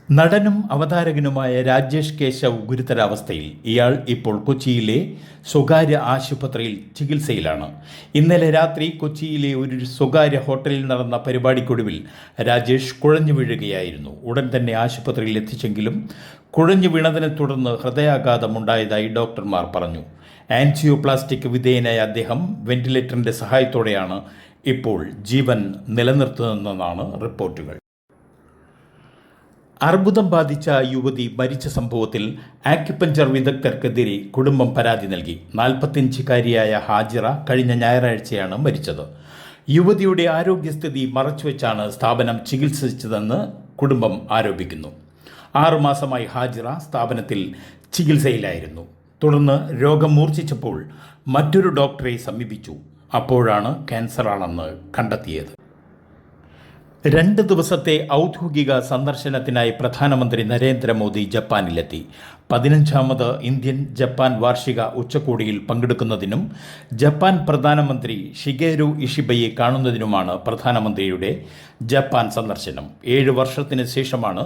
നടനും അവതാരകനുമായ രാജേഷ് കേശവ് ഗുരുതരാവസ്ഥയിൽ. ഇയാൾ ഇപ്പോൾ കൊച്ചിയിലെ സ്വകാര്യ ആശുപത്രിയിൽ ചികിത്സയിലാണ്. ഇന്നലെ രാത്രി കൊച്ചിയിലെ ഒരു സ്വകാര്യ ഹോട്ടലിൽ നടന്ന പരിപാടിക്കൊടുവിൽ രാജേഷ് കുഴഞ്ഞു വീഴുകയായിരുന്നു. ഉടൻ തന്നെ ആശുപത്രിയിൽ എത്തിച്ചെങ്കിലും കുഴഞ്ഞു വീണതിനെ തുടർന്ന് ഹൃദയാഘാതമുണ്ടായതായി ഡോക്ടർമാർ പറഞ്ഞു. ആൻജിയോപ്ലാസ്റ്റിക് വിധേയനായ അദ്ദേഹം വെന്റിലേറ്ററിൻ്റെ സഹായത്തോടെയാണ് ഇപ്പോൾ ജീവൻ നിലനിർത്തുന്നതെന്നാണ് റിപ്പോർട്ടുകൾ. അർബുദം ബാധിച്ച യുവതി മരിച്ച സംഭവത്തിൽ ആക്യുപഞ്ചർ വിദഗ്ധർക്കെതിരെ കുടുംബം പരാതി നൽകി. 45-കാരിയായ ഹാജിറ കഴിഞ്ഞ ഞായറാഴ്ചയാണ് മരിച്ചത്. യുവതിയുടെ ആരോഗ്യസ്ഥിതി മറച്ചുവെച്ചാണ് സ്ഥാപനം ചികിത്സിച്ചതെന്ന് കുടുംബം ആരോപിക്കുന്നു. 6 മാസമായി ഹാജിറ സ്ഥാപനത്തിൽ ചികിത്സയിലായിരുന്നു. തുടർന്ന് രോഗം മൂർച്ഛിച്ചപ്പോൾ മറ്റൊരു ഡോക്ടറെ സമീപിച്ചു. അപ്പോഴാണ് ക്യാൻസറാണെന്ന് കണ്ടെത്തിയത്. 2 ദിവസത്തെ ഔദ്യോഗിക സന്ദർശനത്തിനായി പ്രധാനമന്ത്രി നരേന്ദ്രമോദി ജപ്പാനിലെത്തി. 15ാമത് ഇന്ത്യൻ ജപ്പാൻ വാർഷിക ഉച്ചകോടിയിൽ പങ്കെടുക്കുന്നതിനും ജപ്പാൻ പ്രധാനമന്ത്രി ഷിഗേരു ഇഷിബയെ കാണുന്നതിനുമാണ് പ്രധാനമന്ത്രിയുടെ ജപ്പാൻ സന്ദർശനം. 7 വർഷത്തിന് ശേഷമാണ്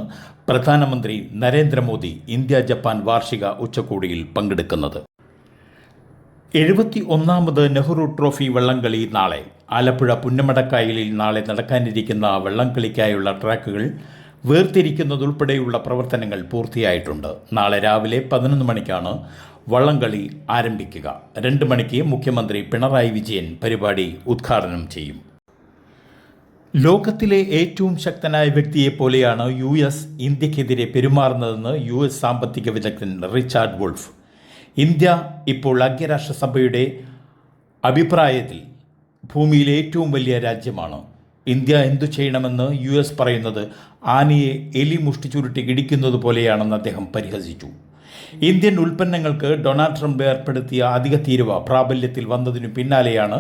പ്രധാനമന്ത്രി നരേന്ദ്രമോദി ഇന്ത്യ ജപ്പാൻ വാർഷിക ഉച്ചകോടിയിൽ പങ്കെടുക്കുന്നത്. 71ാമത് നെഹ്റു ട്രോഫി വള്ളംകളി നാളെ. ആലപ്പുഴ പുന്നമടക്കായലിൽ നാളെ നടക്കാനിരിക്കുന്ന വള്ളംകളിക്കായുള്ള ട്രാക്കുകൾ വേർതിരിക്കുന്നതുൾപ്പെടെയുള്ള പ്രവർത്തനങ്ങൾ പൂർത്തിയായിട്ടുണ്ട്. നാളെ രാവിലെ 11 മണിക്കാണ് വള്ളംകളി ആരംഭിക്കുക. 2 മണിക്ക് മുഖ്യമന്ത്രി പിണറായി വിജയൻ പരിപാടി ഉദ്ഘാടനം ചെയ്യും. ലോകത്തിലെ ഏറ്റവും ശക്തനായ വ്യക്തിയെപ്പോലെയാണ് US ഇന്ത്യക്കെതിരെ പെരുമാറുന്നതെന്ന് US സാമ്പത്തിക വിദഗ്ധൻ റിച്ചാർഡ് വുൾഫ്. ഇന്ത്യ ഇപ്പോൾ ഐക്യരാഷ്ട്രസഭയുടെ അഭിപ്രായത്തിൽ ഭൂമിയിലെ ഏറ്റവും വലിയ രാജ്യമാണ്. ഇന്ത്യ എന്തു ചെയ്യണമെന്ന് US പറയുന്നത് ആനയെ എലി മുഷ്ടിച്ചുരുട്ടി ഇടിക്കുന്നത് പോലെയാണെന്ന് അദ്ദേഹം പരിഹസിച്ചു. ഇന്ത്യൻ ഉൽപ്പന്നങ്ങൾക്ക് ഡൊണാൾഡ് ട്രംപ് ഏർപ്പെടുത്തിയ അധിക തീരുവ പ്രാബല്യത്തിൽ വന്നതിനു പിന്നാലെയാണ്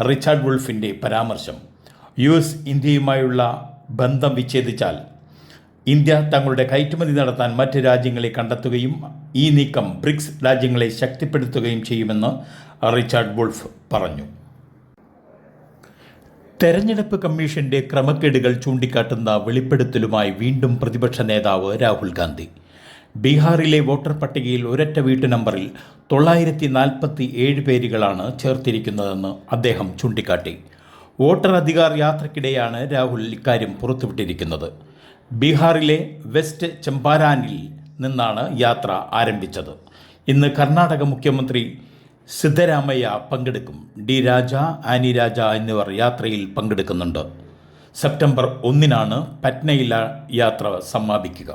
റിച്ചാർഡ് വുൾഫിൻ്റെ പരാമർശം. US ഇന്ത്യയുമായുള്ള ബന്ധം വിച്ഛേദിച്ചാൽ ഇന്ത്യ തങ്ങളുടെ കയറ്റുമതി നടത്താൻ മറ്റ് രാജ്യങ്ങളെ കണ്ടെത്തുകയും ഈ നീക്കം ബ്രിക്സ് രാജ്യങ്ങളെ ശക്തിപ്പെടുത്തുകയും ചെയ്യുമെന്ന് റിച്ചാർഡ് വുൾഫ് പറഞ്ഞു. തെരഞ്ഞെടുപ്പ് കമ്മീഷന്റെ ക്രമക്കേടുകൾ ചൂണ്ടിക്കാട്ടുന്ന വെളിപ്പെടുത്തലുമായി വീണ്ടും പ്രതിപക്ഷ നേതാവ് രാഹുൽ ഗാന്ധി. ബീഹാറിലെ വോട്ടർ പട്ടികയിൽ ഒരൊറ്റ വീട്ടു നമ്പറിൽ 947 പേരുകളാണ് ചേർത്തിരിക്കുന്നതെന്ന് അദ്ദേഹം ചൂണ്ടിക്കാട്ടി. വോട്ടർ അധികാർ യാത്രയ്ക്കിടെയാണ് രാഹുൽ ഇക്കാര്യം പുറത്തുവിട്ടിരിക്കുന്നത്. ബീഹാറിലെ വെസ്റ്റ് ചമ്പാരാനിൽ നിന്നാണ് യാത്ര ആരംഭിച്ചത്. ഇന്ന് കർണാടക മുഖ്യമന്ത്രി സിദ്ധരാമയ്യ പങ്കെടുക്കും. ഡി രാജ, ആനി രാജ എന്നിവർ യാത്രയിൽ പങ്കെടുക്കുന്നുണ്ട്. സെപ്റ്റംബർ 1-നാണ് പറ്റ്നയിൽ യാത്ര സമാപിക്കുക.